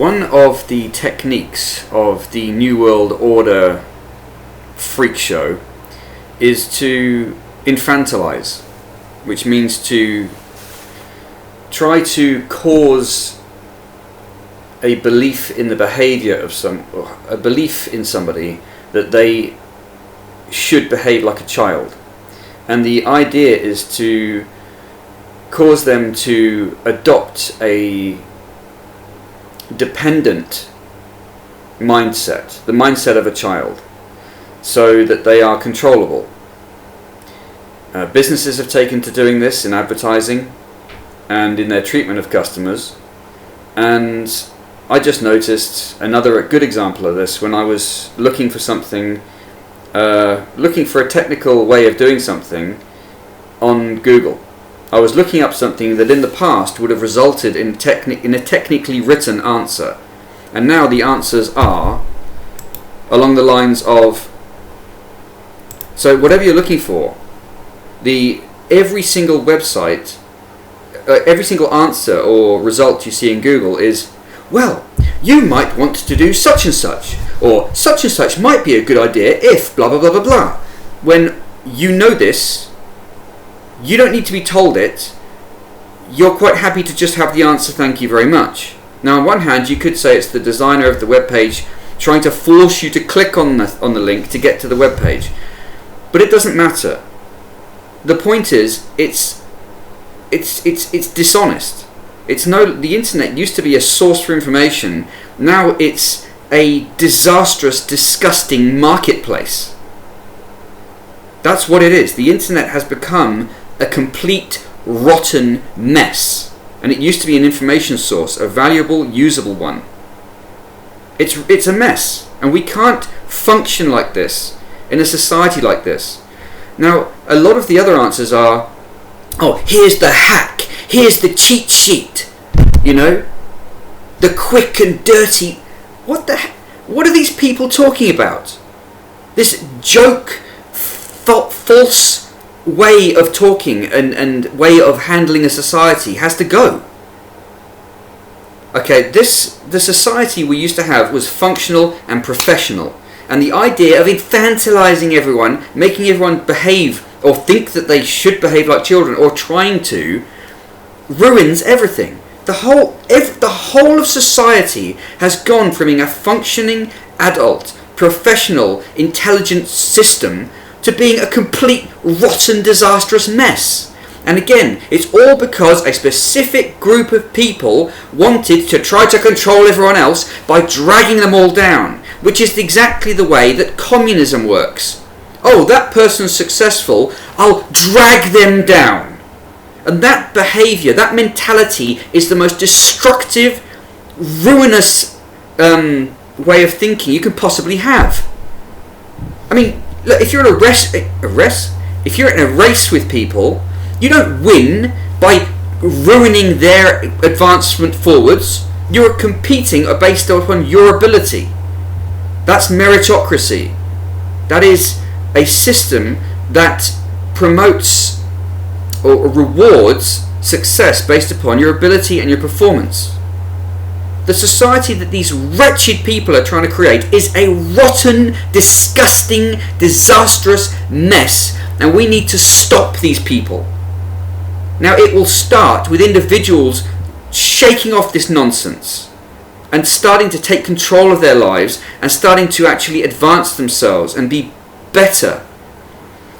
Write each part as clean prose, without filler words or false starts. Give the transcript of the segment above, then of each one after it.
One of the techniques of the New World Order freak show is to infantilize, which means to try to cause a belief in the behavior of a belief in somebody that they should behave like a child. And the idea is to cause them to adopt a dependent mindset, the mindset of a child, so that they are controllable. Businesses have taken to doing this in advertising and in their treatment of customers, and I just noticed another good example of this when I was looking for something, looking for a technical way of doing something on Google. I was looking up something that in the past would have resulted in a technically written answer, and now the answers are along the lines of, so whatever you're looking for, every single website, every single answer or result you see in Google is, well, you might want to do such and such, or such and such might be a good idea if blah blah blah blah blah. When you know this, you don't need to be told it. You're quite happy to just have the answer, thank you very much. Now, on one hand, you could say it's the designer of the web page trying to force you to click on the link to get to the web page, but it doesn't matter. The point is, it's dishonest. The internet used to be a source for information. Now it's a disastrous, disgusting marketplace. That's what it is. The internet has become a complete rotten mess, and it used to be an information source, a valuable, usable one. It's a mess, and we can't function like this in a society like this. Now, a lot of the other answers are, oh, here's the hack, here's the cheat sheet, the quick and dirty. What are these people talking about? This joke, false way of talking and way of handling a society has to go. Okay, the society we used to have was functional and professional, and the idea of infantilizing everyone, making everyone behave or think that they should behave like children, or trying to, ruins everything. The whole of society has gone from being a functioning, adult, professional, intelligent system to being a complete, rotten, disastrous mess. And again, it's all because a specific group of people wanted to try to control everyone else by dragging them all down, which is exactly the way that communism works. Oh, that person's successful, I'll drag them down. And that behaviour, that mentality is the most destructive, ruinous way of thinking you can possibly have. I mean, look, if you're in if you're in a race with people, you don't win by ruining their advancement forwards. You're competing based upon your ability. That's meritocracy. That is a system that promotes or rewards success based upon your ability and your performance. The society that these wretched people are trying to create is a rotten, disgusting, disastrous mess, and we need to stop these people. Now, it will start with individuals shaking off this nonsense and starting to take control of their lives and starting to actually advance themselves and be better,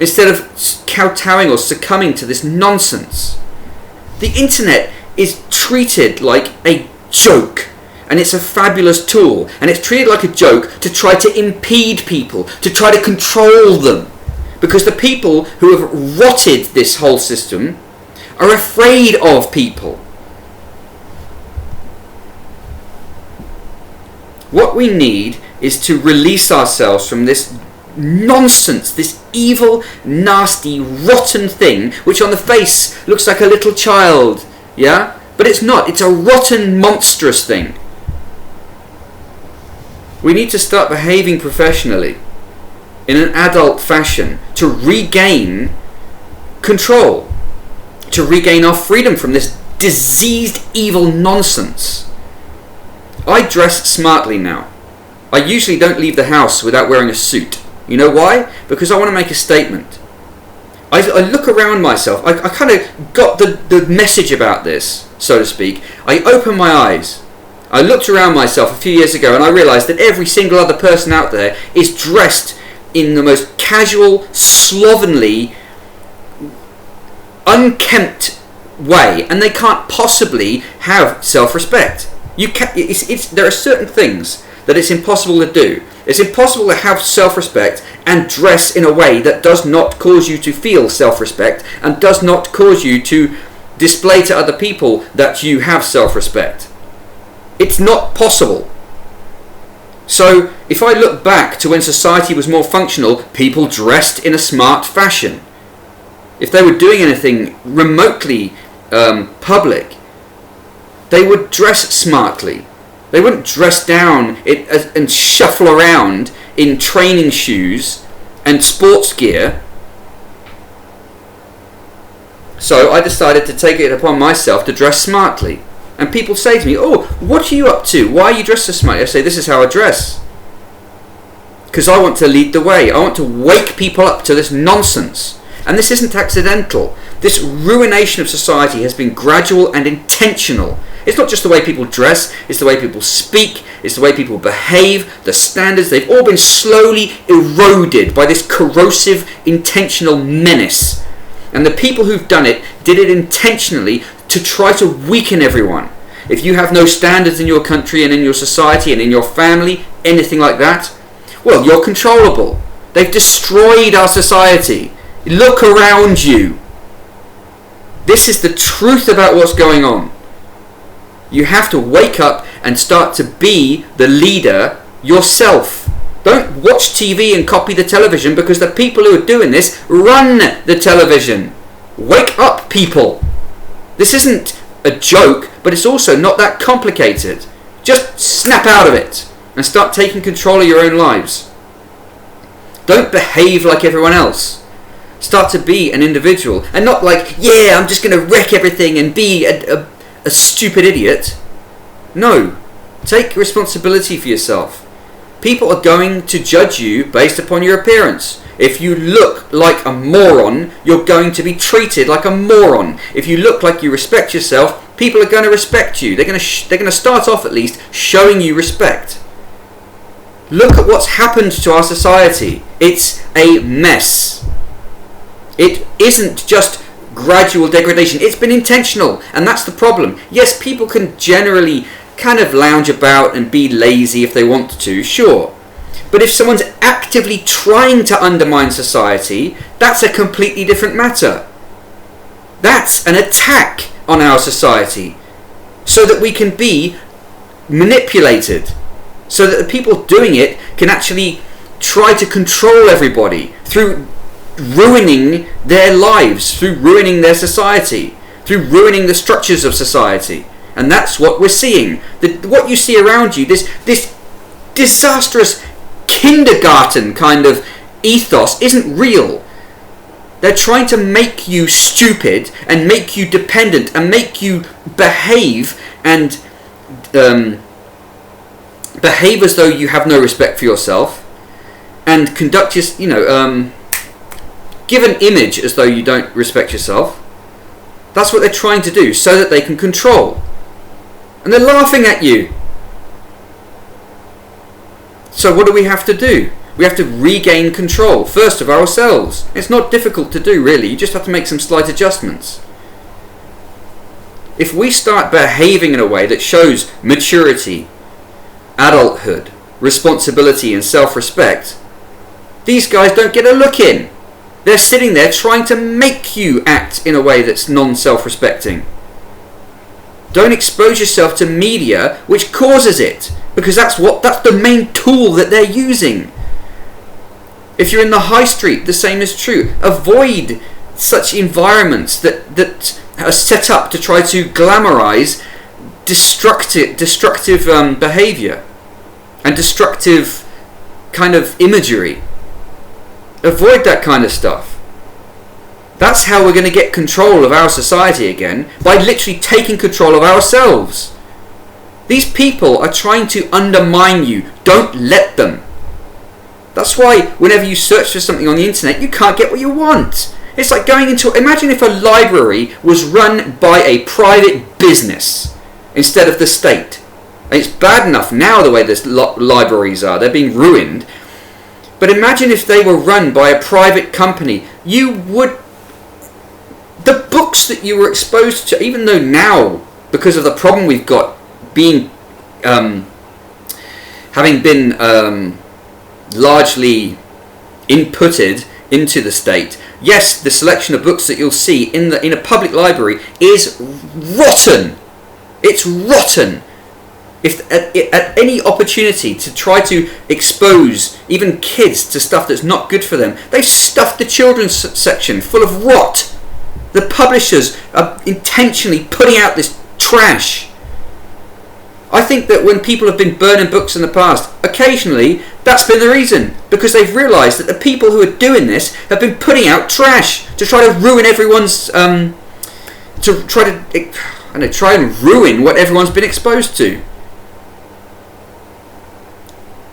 instead of kowtowing or succumbing to this nonsense. The internet is treated like a joke, and it's a fabulous tool, and it's treated like a joke to try to impede people, to try to control them, because the people who have rotted this whole system are afraid of people. What we need is to release ourselves from this nonsense, this evil, nasty, rotten thing, which on the face looks like a little child, yeah? But it's not. It's a rotten, monstrous thing. We need to start behaving professionally, in an adult fashion, to regain control, to regain our freedom from this diseased, evil nonsense. I dress smartly now. I usually don't leave the house without wearing a suit. You know why? Because I want to make a statement. I look around myself. I kind of got the message about this, so to speak. I opened my eyes. I looked around myself a few years ago and I realised that every single other person out there is dressed in the most casual, slovenly, unkempt way, and they can't possibly have self-respect. There are certain things that it's impossible to do. It's impossible to have self-respect and dress in a way that does not cause you to feel self-respect and does not cause you to display to other people that you have self-respect. It's not possible. So if I look back to when society was more functional, people dressed in a smart fashion. If they were doing anything remotely public, they would dress smartly. They wouldn't dress down and shuffle around in training shoes and sports gear. So I decided to take it upon myself to dress smartly. And people say to me, "Oh, what are you up to? Why are you dressed so smartly?" I say, "This is how I dress. Because I want to lead the way. I want to wake people up to this nonsense. And this isn't accidental. This ruination of society has been gradual and intentional. It's not just the way people dress, it's the way people speak, it's the way people behave, the standards. They've all been slowly eroded by this corrosive, intentional menace. And the people who've done it did it intentionally to try to weaken everyone. If you have no standards in your country and in your society and in your family, anything like that, well, you're controllable. They've destroyed our society. Look around you. This is the truth about what's going on. You have to wake up and start to be the leader yourself. Don't watch TV and copy the television, because the people who are doing this run the television. Wake up, people. This isn't a joke, but it's also not that complicated. Just snap out of it and start taking control of your own lives. Don't behave like everyone else. Start to be an individual, and not like, yeah, I'm just going to wreck everything and be a stupid idiot. No. Take responsibility for yourself. People are going to judge you based upon your appearance. If you look like a moron, you're going to be treated like a moron. If you look like you respect yourself, people are going to respect you. They're going to start off at least showing you respect. Look at what's happened to our society. It's a mess. It isn't just gradual degradation. It's been intentional, and that's the problem. Yes, people can generally kind of lounge about and be lazy if they want to, sure. But if someone's actively trying to undermine society, that's a completely different matter. That's an attack on our society, so that we can be manipulated, so that the people doing it can actually try to control everybody through ruining their lives, through ruining their society, through ruining the structures of society. And that's what we're seeing. What you see around you, this disastrous kindergarten kind of ethos isn't real. They're trying to make you stupid and make you dependent and make you behave and behave as though you have no respect for yourself, and conduct give an image as though you don't respect yourself. That's what they're trying to do, so that they can control. And they're laughing at you. So what do we have to do? We have to regain control, first of ourselves. It's not difficult to do, really. You just have to make some slight adjustments. If we start behaving in a way that shows maturity, adulthood, responsibility and self-respect, these guys don't get a look in. They're sitting there trying to make you act in a way that's non-self-respecting. Don't expose yourself to media which causes it, because that's the main tool that they're using. If you're in the high street, the same is true. Avoid such environments that are set up to try to glamorize destructive behavior and destructive kind of imagery. Avoid that kind of stuff. That's how we're going to get control of our society again, by literally taking control of ourselves. These people are trying to undermine you. Don't let them. That's why whenever you search for something on the internet, you can't get what you want. It's like going into... Imagine if a library was run by a private business instead of the state. And it's bad enough now the way this libraries are. They're being ruined. But imagine if they were run by a private company. You would... The books that you were exposed to, even though now, because of the problem we've got, being having been largely inputted into the state, yes, the selection of books that you'll see in a public library is rotten. It's rotten. If at any opportunity to try to expose even kids to stuff that's not good for them, they've stuffed the children's section full of rot. The publishers are intentionally putting out this trash. I think that when people have been burning books in the past, occasionally that's been the reason, because they've realised that the people who are doing this have been putting out trash to try to ruin everyone's try and ruin what everyone's been exposed to.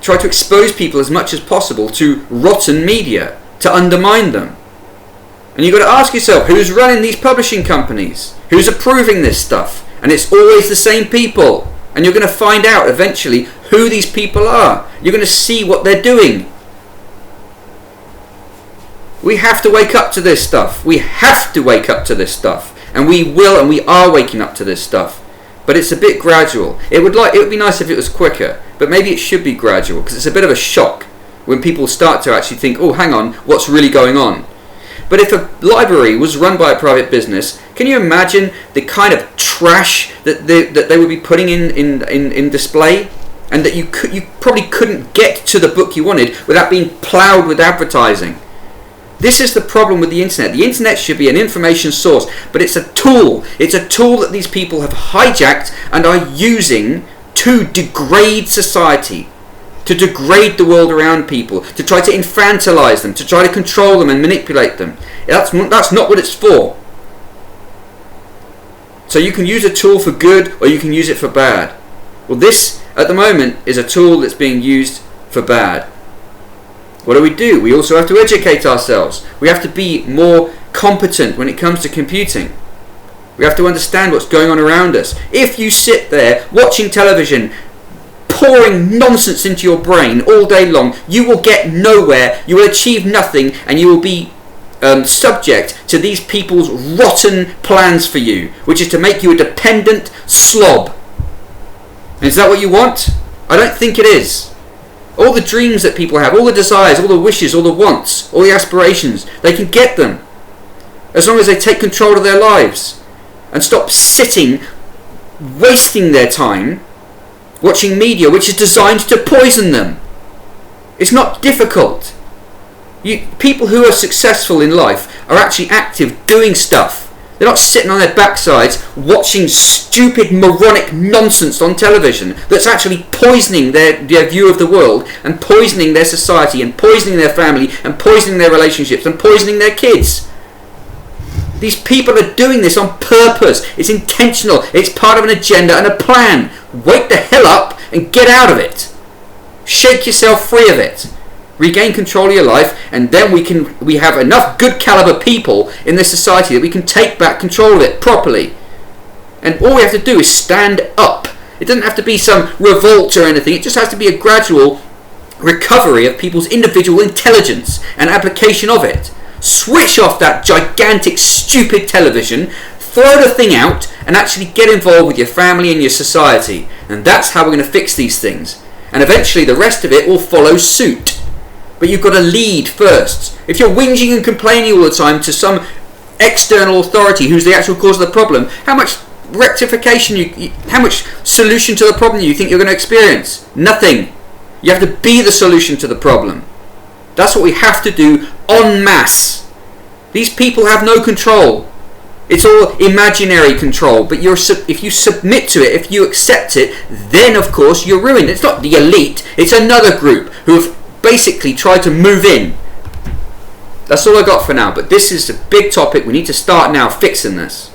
Try to expose people as much as possible to rotten media, to undermine them. And you've got to ask yourself, who's running these publishing companies? Who's approving this stuff? And it's always the same people. And you're going to find out eventually who these people are. You're going to see what they're doing. We have to wake up to this stuff. We have to wake up to this stuff. And we will, and we are waking up to this stuff. But it's a bit gradual. It would be nice if it was quicker. But maybe it should be gradual, because it's a bit of a shock when people start to actually think, oh, hang on, what's really going on? But if a library was run by a private business, can you imagine the kind of trash that they would be putting in display? And that you probably couldn't get to the book you wanted without being ploughed with advertising. This is the problem with the internet. The internet should be an information source, but it's a tool. It's a tool that these people have hijacked and are using to degrade society, to degrade the world around people, to try to infantilize them, to try to control them and manipulate them. That's not what it's for. So you can use a tool for good or you can use it for bad. Well, this at the moment is a tool that's being used for bad. What do? We also have to educate ourselves. We have to be more competent when it comes to computing. We have to understand what's going on around us. If you sit there watching television, pouring nonsense into your brain all day long, you will get nowhere, you will achieve nothing, and you will be subject to these people's rotten plans for you, which is to make you a dependent slob. And is that what you want? I don't think it is. All the dreams that people have, all the desires, all the wishes, all the wants, all the aspirations, they can get them as long as they take control of their lives and stop sitting, wasting their time watching media which is designed to poison them. It's not difficult. People who are successful in life are actually active, doing stuff. They're not sitting on their backsides watching stupid moronic nonsense on television that's actually poisoning their view of the world and poisoning their society and poisoning their family and poisoning their relationships and poisoning their kids. These people are doing this on purpose. It's intentional. It's part of an agenda and a plan. Wake the hell up and get out of it. Shake yourself free of it. Regain control of your life, and then we have enough good caliber people in this society that we can take back control of it properly. And all we have to do is stand up. It doesn't have to be some revolt or anything. It just has to be a gradual recovery of people's individual intelligence and application of it. Switch off that gigantic stupid television, throw the thing out, and actually get involved with your family and your society. And that's how we're going to fix these things. And eventually the rest of it will follow suit. But you've got to lead first. If you're whinging and complaining all the time to some external authority who's the actual cause of the problem, how much rectification, how much solution to the problem do you think you're going to experience? Nothing. You have to be the solution to the problem. That's what we have to do en masse. These people have no control. It's all imaginary control, but if you submit to it, if you accept it, then of course you're ruined. It's not the elite, it's another group who have basically tried to move in. That's all I got for now, but this is a big topic. We need to start now fixing this.